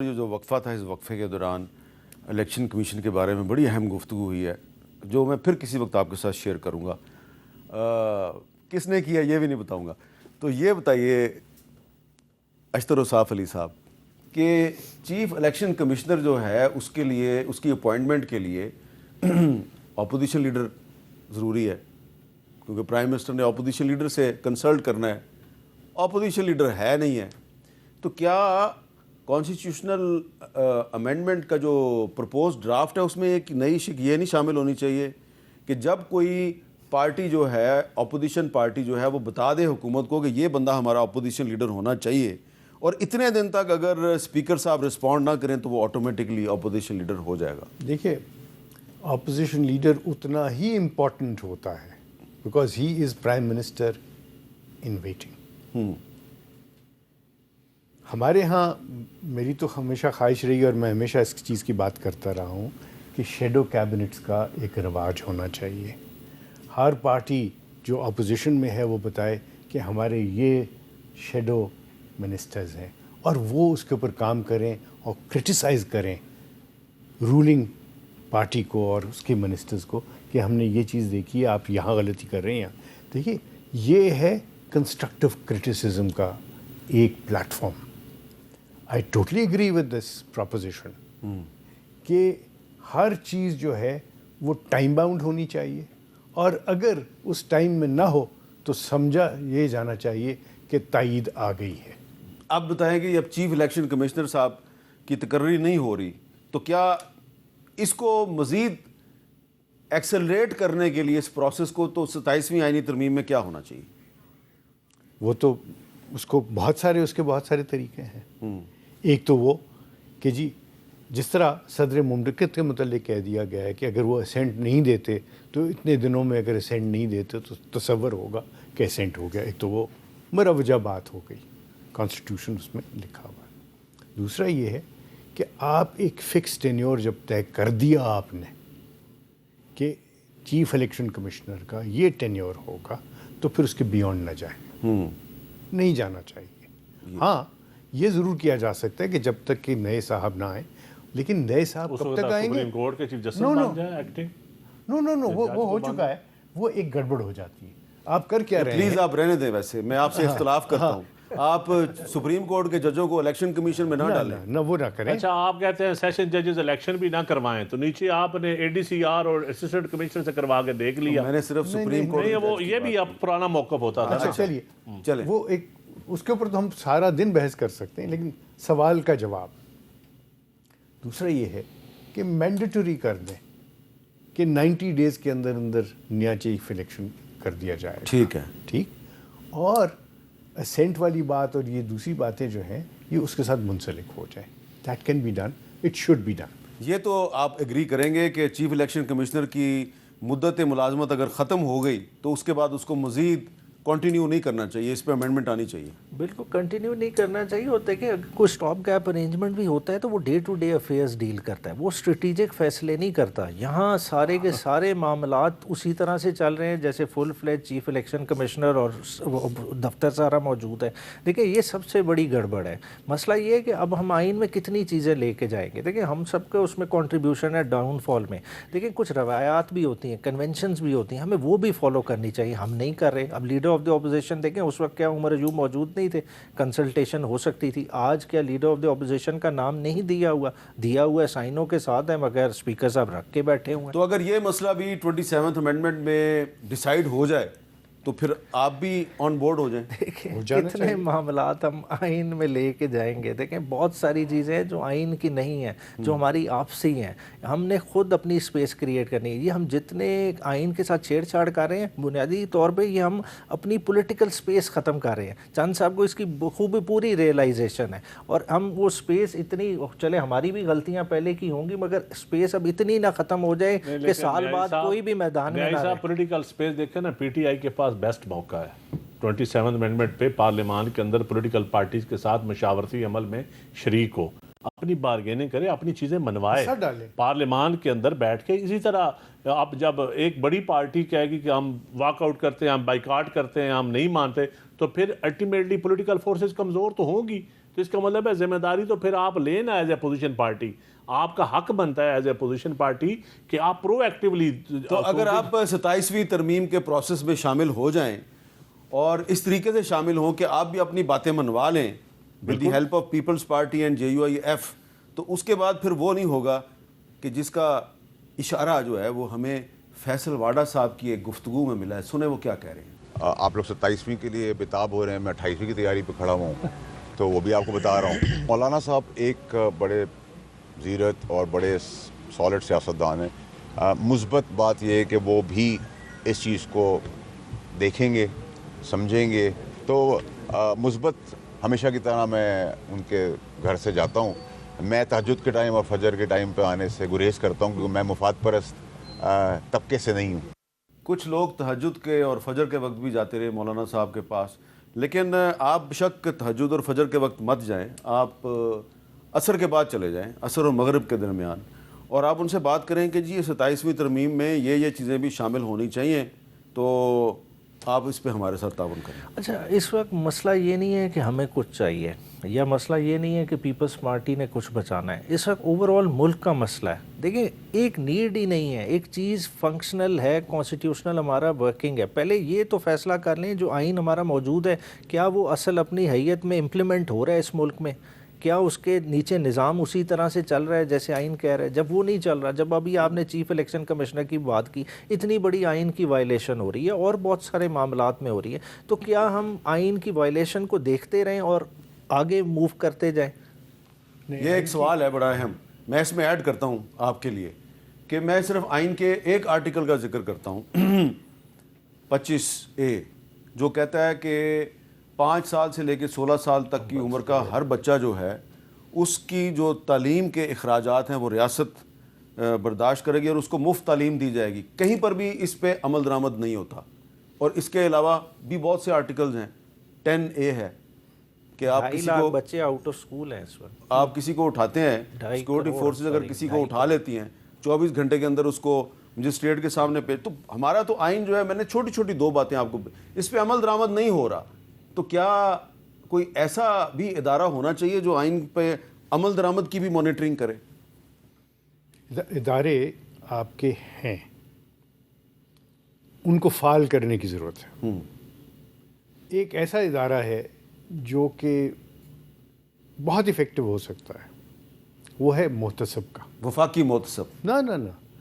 جو وقفہ تھا اس وقفے کے دوران الیکشن کمیشن کے بارے میں بڑی اہم گفتگو ہوئی ہے جو میں پھر کسی وقت آپ کے ساتھ شیئر کروں گا. کس نے کیا یہ بھی نہیں بتاؤں گا. تو یہ بتائیے اشتر وصاف علی صاحب کہ چیف الیکشن کمشنر جو ہے اس کے لیے اس کی اپوائنٹمنٹ کے لیے اپوزیشن لیڈر ضروری ہے کیونکہ پرائم منسٹر نے اپوزیشن لیڈر سے کنسلٹ کرنا ہے. اپوزیشن لیڈر ہے نہیں ہے تو کیا کانسٹیٹیوشنل امینڈمنٹ کا جو پرپوز ڈرافٹ ہے اس میں ایک نئی شک یہ نہیں شامل ہونی چاہیے کہ جب کوئی پارٹی جو ہے اپوزیشن پارٹی جو ہے وہ بتا دے حکومت کو کہ یہ بندہ ہمارا اپوزیشن لیڈر ہونا چاہیے اور اتنے دن تک اگر اسپیکر صاحب رسپونڈ نہ کریں تو وہ آٹومیٹکلی اپوزیشن لیڈر ہو جائے گا. دیکھیے اپوزیشن لیڈر اتنا ہی امپورٹنٹ ہوتا ہے because he is prime minister in waiting. ہمارے ہاں میری تو ہمیشہ خواہش رہی اور میں ہمیشہ اس چیز کی بات کرتا رہا ہوں کہ شیڈو کیبنٹس کا ایک رواج ہونا چاہیے. ہر پارٹی جو اپوزیشن میں ہے وہ بتائے کہ ہمارے یہ شیڈو منسٹرز ہیں اور وہ اس کے اوپر کام کریں اور کرٹیسائز کریں رولنگ پارٹی کو اور اس کے منسٹرز کو کہ ہم نے یہ چیز دیکھی ہے آپ یہاں غلطی کر رہے ہیں. دیکھیے یہ ہے کنسٹرکٹیو کرٹیسزم کا ایک plate form. I totally agree with this proposition کہ ہر چیز جو ہے وہ ٹائم باؤنڈ ہونی چاہیے اور اگر اس ٹائم میں نہ ہو تو سمجھا یہ جانا چاہیے کہ تائید آ گئی ہے. آپ بتائیں کہ اب چیف الیکشن کمشنر صاحب کی تقرری نہیں ہو رہی تو کیا اس کو مزید ایکسلریٹ کرنے کے لیے اس پروسیس کو تو 27ویں آئینی ترمیم میں کیا ہونا چاہیے؟ وہ تو اس کو اس کے بہت سارے طریقے ہیں. ایک تو وہ کہ جی جس طرح صدر مملکت کے متعلق کہہ دیا گیا ہے کہ اگر وہ اسینٹ نہیں دیتے تو اتنے دنوں میں اگر اسینٹ نہیں دیتے تو تصور ہوگا کہ اسینٹ ہو گیا. ایک تو وہ مروجہ بات ہو گئی کانسٹیٹیوشن اس میں لکھا ہوا ہے. دوسرا یہ ہے کہ آپ ایک فکس ٹینیور جب طے کر دیا آپ نے کہ چیف الیکشن کمشنر کا یہ ٹینیور ہوگا تو پھر اس کے بیونڈ نہ جائیں. نہیں جانا چاہیے. ہاں یہ ضرور کیا جا سکتا ہے کہ جب تک کہ نئے صاحب نہ آئیں لیکن نئے صاحب کب تک آئیں گے؟ سپریم کورٹ کے چیف جسٹس بن جائیں ایکٹنگ. نو وہ ہو چکا ہے. وہ ایک گڑبڑ ہو جاتی ہے. آپ کر کیا رہے ہیں؟ پلیز آپ رہنے دیں. ویسے میں آپ سے اختلاف کرتا ہوں. آپ سپریم کورٹ کے ججوں کو الیکشن کمیشن میں نہ ڈالیں. نہ وہ نہ کریں. اچھا آپ کہتے ہیں سیشن ججز الیکشن بھی نہ کروائیں تو نیچے آپ نے اے ڈی سی آر اور اسسٹنٹ کمشنر سے کروا کے دیکھ لیا. میں نے صرف سپریم کورٹ نہیں وہ یہ بھی اب پرانا موقف ہوتا تھا. اچھا چلیے وہ ایک اس کے اوپر تو ہم سارا دن بحث کر سکتے ہیں لیکن سوال کا جواب دوسرا یہ ہے کہ مینڈیٹری کر دیں کہ 90 ڈیز کے اندر نیا چیف الیکشن کر دیا جائے. ٹھیک ہے. ٹھیک. اور اسینٹ والی بات اور یہ دوسری باتیں جو ہیں یہ اس کے ساتھ منسلک ہو جائیں. That can be done. It should be done. یہ تو آپ ایگری کریں گے کہ چیف الیکشن کمشنر کی مدت ملازمت اگر ختم ہو گئی تو اس کے بعد اس کو مزید کنٹینیو نہیں کرنا چاہیے. اس پہ امینڈمنٹ آنی چاہیے. بالکل کنٹینیو نہیں کرنا چاہیے. اور دیکھیں اگر کوئی اسٹاپ گیپ ارینجمنٹ بھی ہوتا ہے تو وہ day to day affairs deal کرتا ہے. وہ اسٹریٹجک فیصلے نہیں کرتا. یہاں سارے کے سارے معاملات اسی طرح سے چل رہے ہیں جیسے فل فلیج چیف الیکشن کمشنر اور دفتر سارا موجود ہے. دیکھیں یہ سب سے بڑی گڑبڑ ہے. مسئلہ یہ ہے کہ اب ہم آئین میں کتنی چیزیں لے کے جائیں گے. دیکھیں ہم سب کا اس میں کنٹریبیوشن ہے ڈاؤن فال میں. دیکھیں کچھ روایات بھی ہوتی ہیں کنونشنز بھی ہوتی ہیں ہمیں وہ بھی فالو کرنی چاہیے. ہم نہیں کر رہے. اب لیڈر آف دی اپوزیشن دیکھیں اس وقت کیا عمر ایوب موجود نہیں تھے. کنسلٹیشن ہو سکتی تھی. آج کیا لیڈر آف دی اپوزیشن کا نام نہیں دیا ہوا ہے سائنوں کے ساتھ ہے مگر اسپیکر صاحب رکھ کے بیٹھے ہوئے ہیں. تو اگر یہ مسئلہ بھی 27th امینڈمنٹ میں ڈیسائیڈ ہو جائے تو پھر آپ بھی آن بورڈ ہو جائیں. کتنے معاملات ہم آئین میں لے کے جائیں گے. دیکھیں بہت ساری چیزیں ہیں جو آئین کی نہیں ہیں جو ہماری آپسی ہیں. ہم نے خود اپنی اسپیس کریٹ کرنی ہے. یہ ہم جتنے آئین کے ساتھ چھیڑ چھاڑ کر رہے ہیں بنیادی طور پہ یہ ہم اپنی پولیٹیکل اسپیس ختم کر رہے ہیں. چند صاحب کو اس کی خوبی پوری ریئلائزیشن ہے اور ہم وہ اسپیس اتنی چلے ہماری بھی غلطیاں پہلے کی ہوں گی مگر اسپیس اب اتنی نہ ختم ہو جائے کہ سال بعد کوئی بھی میدان میں نہ رہے. پولیٹیکل اسپیس دیکھیں نا پی ٹی آئی کے پاس بیسٹ موقع ہے 27 امینڈمنٹ پہ پارلیمان کے اندر پولیٹیکل پارٹیز کے ساتھ مشاورتی عمل میں شریک ہو اپنی بارگیننگ کرے اپنی چیزیں منوائے پارلیمان کے اندر بیٹھ کے. اسی طرح اب جب ایک بڑی پارٹی کہے گی کہ ہم واک آؤٹ کرتے ہیں ہم بائیکاٹ کرتے ہیں ہم نہیں مانتے تو پھر الٹیمیٹلی پولیٹیکل فورسز کمزور تو ہوں گی. تو اس کا مطلب ہے ذمہ داری تو پھر آپ لینا ایز اے اپوزیشن پارٹی. آپ کا حق بنتا ہے ایز اے اپوزیشن پارٹی کہ آپ پرو ایکٹیولی. تو اگر آپ 27ویں ترمیم کے پروسیس میں شامل ہو جائیں اور اس طریقے سے شامل ہوں کہ آپ بھی اپنی باتیں منوا لیں with the help of Peoples Party and JUIF, تو اس کے بعد پھر وہ نہیں ہوگا کہ جس کا اشارہ جو ہے وہ ہمیں فیصل واڈا صاحب کی ایک گفتگو میں ملا ہے. سنیں وہ کیا کہہ رہے ہیں. آپ لوگ 27ویں کے لیے بےتاب ہو رہے ہیں, میں 28ویں کی تیاری پہ کھڑا ہوں, تو وہ بھی آپ کو بتا رہا ہوں. مولانا صاحب ایک بڑے زیرت اور بڑے سالڈ سیاستدان ہیں. مثبت بات یہ ہے کہ وہ بھی اس چیز کو دیکھیں گے, سمجھیں گے. تو مثبت ہمیشہ کی طرح میں ان کے گھر سے جاتا ہوں. میں تہجد کے ٹائم اور فجر کے ٹائم پہ آنے سے گریز کرتا ہوں کیونکہ میں مفاد پرست طبقے سے نہیں ہوں. کچھ لوگ تہجد کے اور فجر کے وقت بھی جاتے رہے مولانا صاحب کے پاس, لیکن آپ بشک تہجد اور فجر کے وقت مت جائیں, آپ عصر کے بعد چلے جائیں, عصر اور مغرب کے درمیان, اور آپ ان سے بات کریں کہ جی یہ 27ویں ترمیم میں یہ چیزیں بھی شامل ہونی چاہیے, تو آپ اس پہ ہمارے ساتھ تعاون کریں. اچھا, اس وقت مسئلہ یہ نہیں ہے کہ ہمیں کچھ چاہیے, یا مسئلہ یہ نہیں ہے کہ پیپلز پارٹی نے کچھ بچانا ہے. اس وقت اوور آل ملک کا مسئلہ ہے. دیکھیں, ایک نیڈ ہی نہیں ہے, ایک چیز فنکشنل ہے, کانسٹیٹیوشنل ہمارا ورکنگ ہے. پہلے یہ تو فیصلہ کر لیں جو آئین ہمارا موجود ہے کیا وہ اصل اپنی حیت میں امپلیمنٹ ہو رہا ہے اس ملک میں, کیا اس کے نیچے نظام اسی طرح سے چل رہا ہے جیسے آئین کہہ رہا ہے. جب وہ نہیں چل رہا, جب ابھی آپ نے چیف الیکشن کمشنر کی بات کی, اتنی بڑی آئین کی وائلیشن ہو رہی ہے اور بہت سارے معاملات میں ہو رہی ہے, تو کیا ہم آئین کی وائلیشن کو دیکھتے رہیں اور آگے موو کرتے جائیں؟ یہ ایک سوال ہے بڑا اہم, میں اس میں ایڈ کرتا ہوں آپ کے لیے کہ میں صرف آئین کے ایک آرٹیکل کا ذکر کرتا ہوں 25A, جو کہتا ہے کہ 5 سال سے لے کے 16 سال تک کی عمر کا ہر بچہ جو ہے اس کی جو تعلیم کے اخراجات ہیں وہ ریاست برداشت کرے گی اور اس کو مفت تعلیم دی جائے گی. کہیں پر بھی اس پہ عمل درآمد نہیں ہوتا. اور اس کے علاوہ بھی بہت سے آرٹیکلز ہیں. 10A ہے کہ آپ کسی کو بچے آؤٹ آف سکول ہیں اس وقت, آپ کسی کو اٹھاتے ہیں, سیکورٹی فورسز اگر کسی کو اٹھا لیتی ہیں 24 گھنٹے کے اندر اس کو مجسٹریٹ کے سامنے پہ, تو ہمارا تو آئین جو ہے, میں نے چھوٹی چھوٹی 2 باتیں آپ کو, اس پہ عمل درآمد نہیں ہو رہا. تو کیا کوئی ایسا بھی ادارہ ہونا چاہیے جو آئین پہ عمل درآمد کی بھی مانیٹرنگ کرے؟ ادارے آپ کے ہیں, ان کو فعال کرنے کی ضرورت ہے. ایک ایسا ادارہ ہے جو کہ بہت افیکٹو ہو سکتا ہے, وہ ہے محتسب کا. وفاقی محتسب؟ نہ,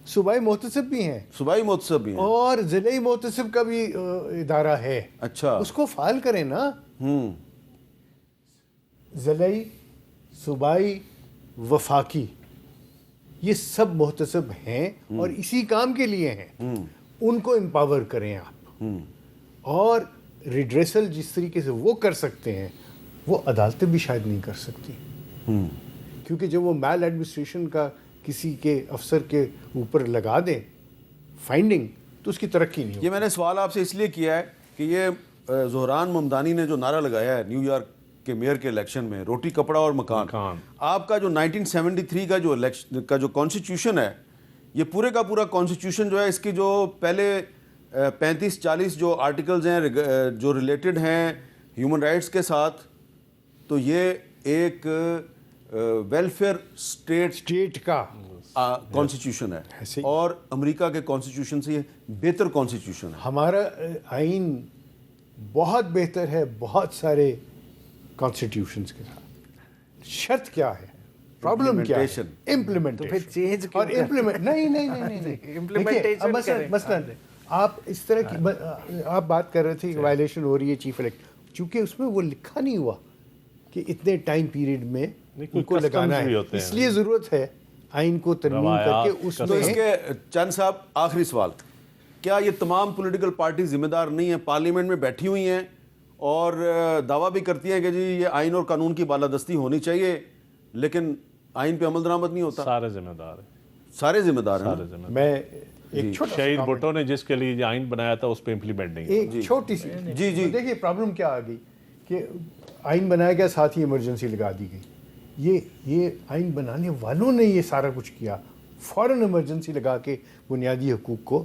صوبائی محتسب بھی ہیں, صوبائی محتسب بھی ہیں, اور ضلعی محتسب کا بھی ادارہ ہے. اچھا, اس کو فعال کریں نا. ضلعی, صوبائی, وفاقی, یہ سب محتسب ہیں اور اسی کام کے لیے ہیں. ان کو امپاور کریں آپ, اور ریڈریسل جس طریقے سے وہ کر سکتے ہیں وہ عدالتیں بھی شاید نہیں کر سکتی, کیونکہ جب وہ میل ایڈمنسٹریشن کا کسی کے افسر کے اوپر لگا دیں فائنڈنگ, تو اس کی ترقی نہیں ہوگی. یہ میں نے سوال آپ سے اس لیے کیا ہے کہ یہ زہران ممدانی نے جو نعرہ لگایا ہے نیو یارک کے میئر کے الیکشن میں, روٹی کپڑا اور مکان, آپ کا جو 1973 کا جو الیکشن کا جو کانسٹیٹیوشن ہے, یہ پورے کا پورا کانسٹیٹیوشن جو ہے, اس کی جو پہلے 35-40 جو آرٹیکلز ہیں جو ریلیٹڈ ہیں ہیومن رائٹس کے ساتھ, تو یہ ایک ویلفیئر اسٹیٹ کا کانسٹیٹیوشن ہے, اور امریکہ کے کانسٹیٹیوشن سے یہ بہتر کانسٹیٹیوشن ہے. ہمارا آئین بہت بہتر ہے بہت سارے کانسٹیٹیوشنز کے ساتھ. شرط کیا ہے, پرابلم کیا ہے؟ امپلیمنٹیشن. اور نہیں, مثلا آپ اس طرح کی آپ بات کر رہے تھے کہ وائلیشن ہو رہی ہے چیف الیکٹر, چونکہ اس میں وہ لکھا نہیں ہوا کہ اتنے ٹائم پیریڈ میں ان کو لگانا ہے, اس لیے ضرورت ہے آئین کو ترمیم کر کے اس میں. اس کے چند صاحب آخری سوال, کیا یہ تمام پولیٹیکل پارٹی ذمہ دار نہیں ہیں, پارلیمنٹ میں بیٹھی ہوئی ہیں اور دعویٰ بھی کرتی ہیں کہ جی یہ آئین اور قانون کی بالادستی ہونی چاہیے, لیکن آئین پہ عمل درآمد نہیں ہوتا؟ سارے ذمہ دار ہیں, سارے ذمہ دار ہیں. میں ایک شہید بھٹو نے جس کے لیے یہ آئین بنایا تھا اس پہ امپلیمنٹ نہیں. ایک چھوٹی سی دیکھیے پرابلم کیا آ گئی کہ آئین بنایا گیا, ساتھ ہی ایمرجنسی لگا دی گئی. یہ آئین بنانے والوں نے یہ سارا کچھ کیا, فوراً ایمرجنسی لگا کے بنیادی حقوق کو